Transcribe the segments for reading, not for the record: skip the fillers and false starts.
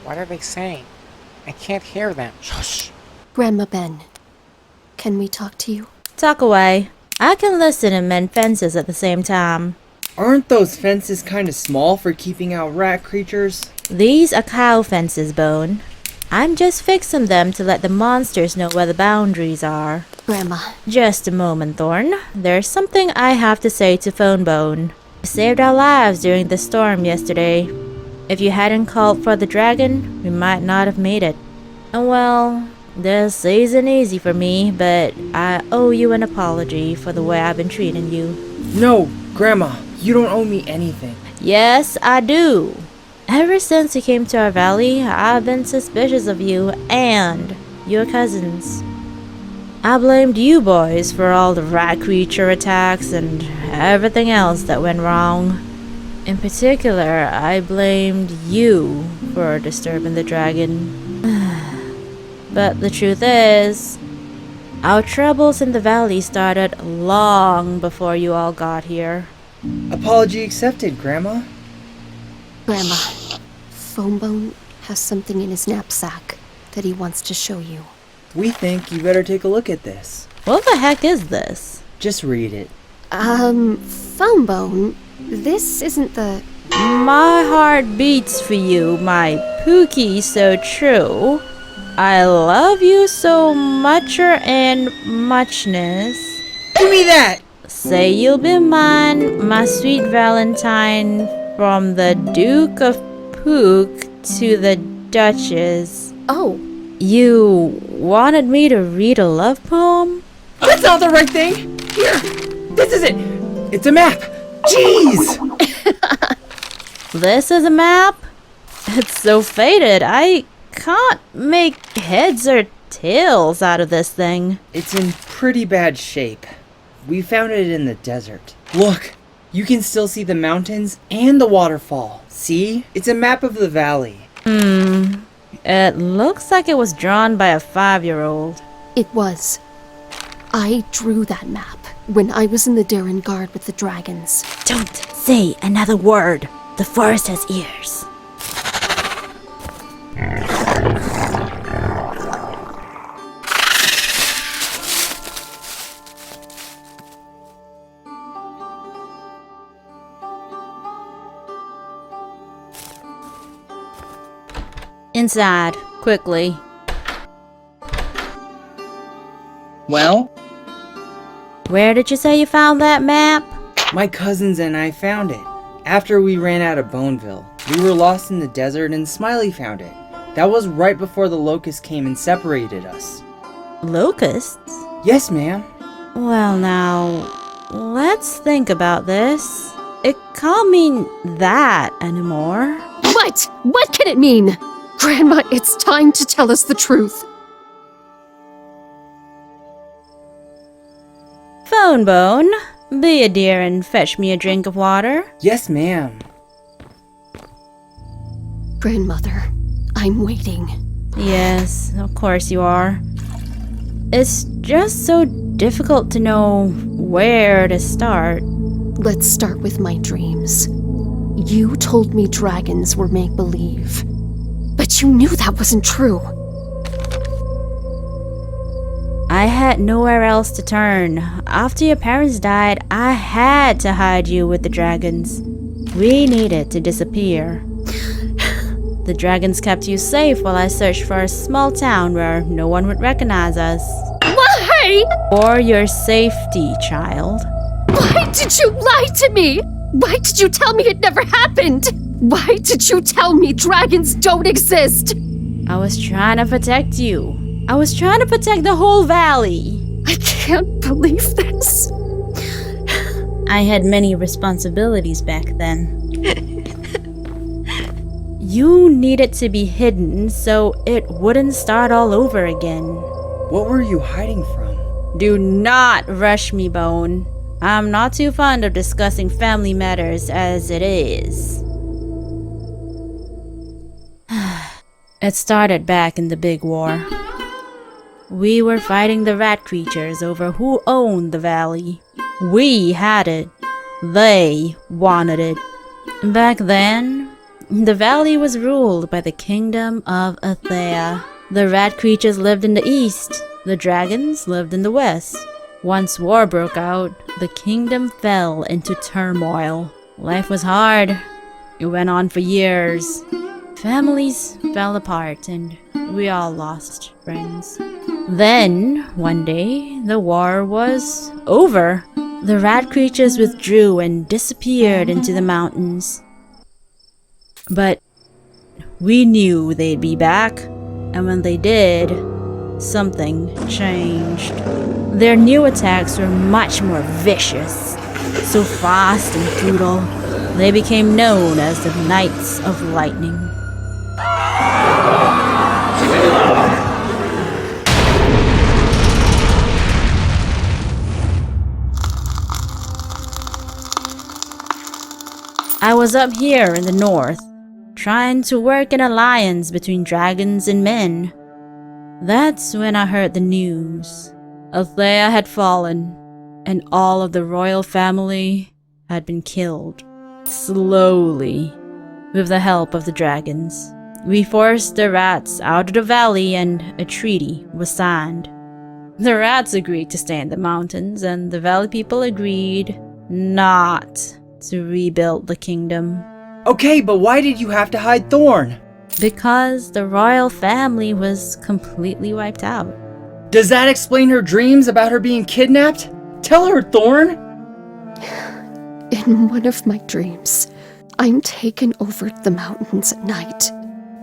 What are they saying? I can't hear them. Shush. Grandma Ben, can we talk to you? Talk away. I can listen and mend fences at the same time. Aren't those fences kind of small for keeping out rat creatures? These are cow fences, Boone. I'm just fixing them to let the monsters know where the boundaries are. Grandma. Just a moment, Thorn. There's something I have to say to Fone Bone. You saved our lives during the storm yesterday. If you hadn't called for the dragon, we might not have made it. And well, this isn't easy for me, but I owe you an apology for the way I've been treating you. No, Grandma, you don't owe me anything. Yes, I do. Ever since you came to our valley, I've been suspicious of you and your cousins. I blamed you boys for all the rat creature attacks and everything else that went wrong. In particular, I blamed you for disturbing the dragon. But the truth is, our troubles in the valley started long before you all got here. Apology accepted, Grandma. Grandma, Fone Bone has something in his knapsack that he wants to show you. We think you better take a look at this. What the heck is this? Just read it. Fone Bone, this isn't the... My heart beats for you, my Pookie so true. I love you so mucher and muchness. Give me that! Say you'll be mine, my sweet Valentine, from the Duke of Pook to the Duchess. Oh, You wanted me to read a love poem? That's not the right thing! Here! This is it! It's a map! Jeez! This is a map? It's so faded, I can't make heads or tails out of this thing. It's in pretty bad shape. We found it in the desert. Look! You can still see the mountains and the waterfall. See? It's a map of the valley. It looks like it was drawn by a 5-year-old. it was. I drew that map when I was in the Darren Guard with the dragons. Don't say another word. The forest has ears. Inside, quickly. Well, Where did you say you found that map? my cousins and I found it. After we ran out of Boneville, we were lost in the desert and Smiley found it. That was right before the Locusts came and separated us. Locusts? Yes, ma'am. Well now, let's think about this. It can't mean that anymore. What? What can it mean? Grandma, it's time to tell us the truth. Fone Bone, be a dear and fetch me a drink of water. Yes, ma'am. Grandmother, I'm waiting. Yes, of course you are. It's just so difficult to know where to start. Let's start with my dreams. You told me dragons were make-believe. But you knew that wasn't true. I had nowhere else to turn. After your parents died, I had to hide you with the dragons. We needed to disappear. The dragons kept you safe while I searched for a small town where no one would recognize us. Why? For your safety, child. Why did you lie to me? Why did you tell me it never happened? Why did you tell me dragons don't exist? I was trying to protect you. I was trying to protect the whole valley. I can't believe this. I had many responsibilities back then. You needed to be hidden so it wouldn't start all over again. What were you hiding from? Do not rush me, Bone. I'm not too fond of discussing family matters as it is. It started back in the big war. We were fighting the rat creatures over who owned the valley. We had it. They wanted it. Back then, The valley was ruled by the kingdom of Atheia. The rat creatures lived in the east. The dragons lived in the west. Once war broke out, the kingdom fell into turmoil. Life was hard. It went on for years. Families fell apart and we all lost friends. Then, one day, the war was over. The rat creatures withdrew and disappeared into the mountains. But we knew they'd be back, and when they did, something changed. Their new attacks were much more vicious, so fast and brutal. They became known as the Knights of Lightning. I was up here in the north, trying to work an alliance between dragons and men. That's when I heard the news. Atheia had fallen, and all of the royal family had been killed. Slowly, with the help of the dragons. We forced the rats out of the valley and a treaty was signed. The rats agreed to stay in the mountains, and the valley people agreed not to rebuild the kingdom. Okay, but why did you have to hide Thorn? Because the royal family was completely wiped out. Does that explain her dreams about her being kidnapped? Tell her, Thorn! In one of my dreams, I'm taken over the mountains at night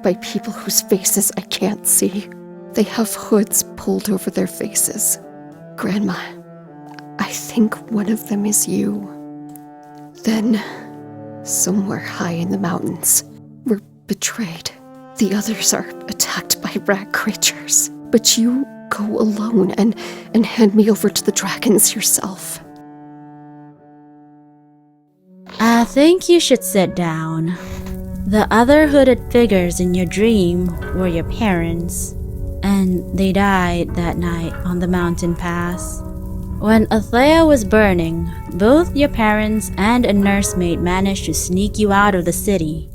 by people whose faces I can't see. They have hoods pulled over their faces. Grandma, I think one of them is you. Then, somewhere high in the mountains, we're betrayed. The others are attacked by rat creatures. But you go alone and hand me over to the dragons yourself. I think you should sit down. The other hooded figures in your dream were your parents, and they died that night on the mountain pass. When Atheia was burning, both your parents and a nursemaid managed to sneak you out of the city.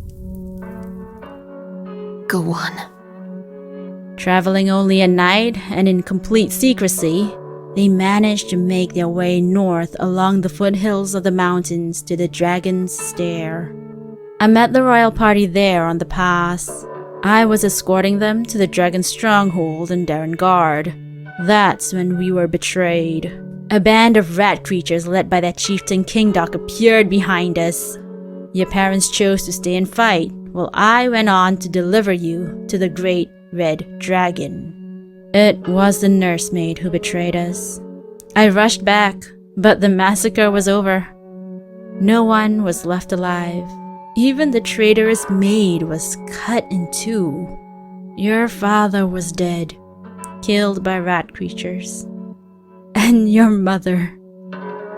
Go on. Traveling only at night and in complete secrecy, they managed to make their way north along the foothills of the mountains to the Dragon's Stair. I met the royal party there on the pass. I was escorting them to the Dragon's stronghold in Darren. That's when we were betrayed. A band of rat creatures led by their chieftain Kingdok appeared behind us. Your parents chose to stay and fight, while I went on to deliver you to the great red dragon. It was the nursemaid who betrayed us. I rushed back, but the massacre was over. No one was left alive. Even the traitorous maid was cut in two. Your father was dead, killed by rat creatures. And your mother,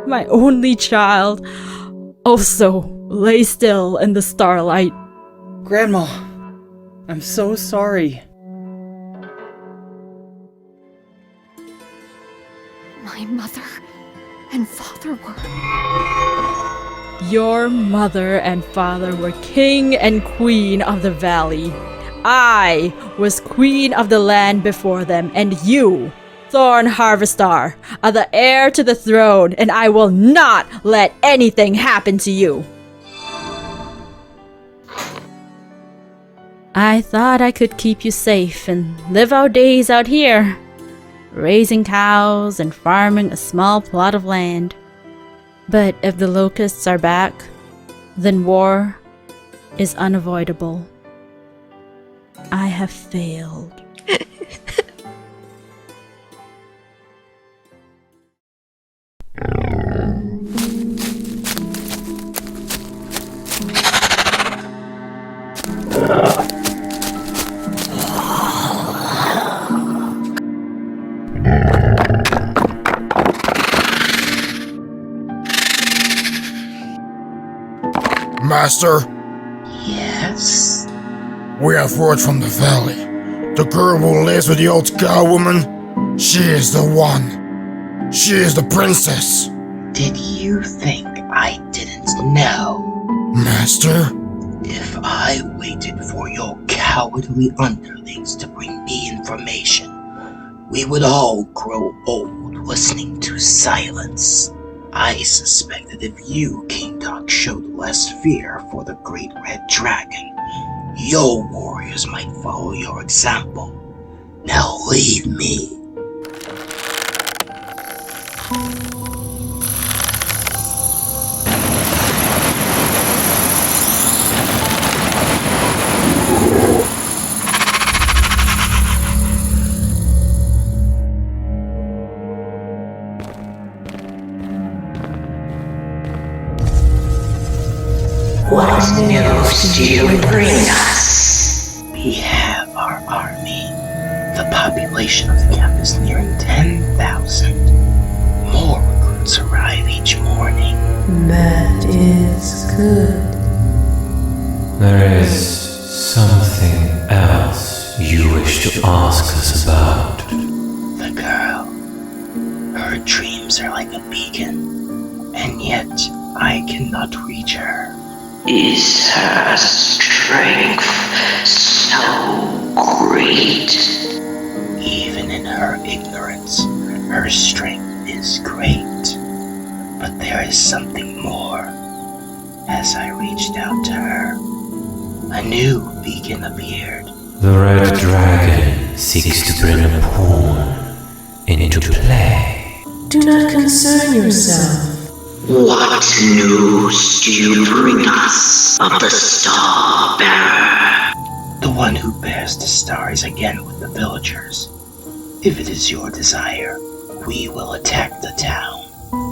my only child, also lay still in the starlight. Grandma, I'm so sorry. My mother and father were... Your mother and father were king and queen of the valley. I was queen of the land before them, and you, Thorn Harvestar, are the heir to the throne, and I will not let anything happen to you. I thought I could keep you safe and live our days out here, raising cows and farming a small plot of land. But if the Locusts are back, then war is unavoidable. I have failed. Master? Yes? We have word from the valley. The girl who lives with the old cow woman, she is the one. She is the princess. Did you think I didn't know? Master? If I waited for your cowardly underlings to bring me information, we would all grow old listening to silence. I suspect that if you, Kingdok, showed less fear for the great red dragon, your warriors might follow your example. Now leave me. What news do you bring us? We have our army. The population of the camp is nearing 10,000. More recruits arrive each morning. That is good. There is something else you wish to ask us about. The girl. Her dreams are like a beacon, and yet I cannot reach her. Is her strength so great? Even in her ignorance, her strength is great. But there is something more. As I reached out to her, a new beacon appeared. The red dragon seeks to bring a pawn into play. Do not concern yourself. What news do you bring us of the Star Bearer? The one who bears the stars again with the villagers. If it is your desire, we will attack the town.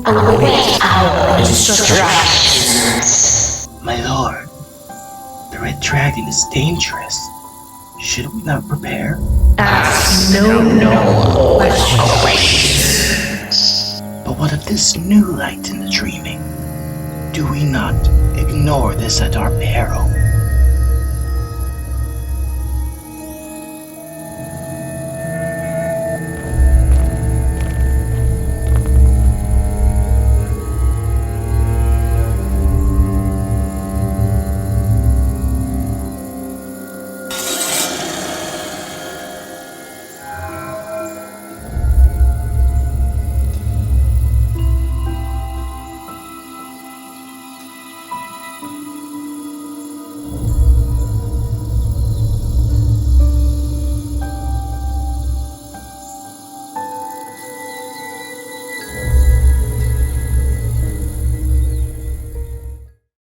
Await our instructions. My lord, the red dragon is dangerous. Should we not prepare? Ask no questions. But what of this new light in the dreaming? Do we not ignore this at our peril?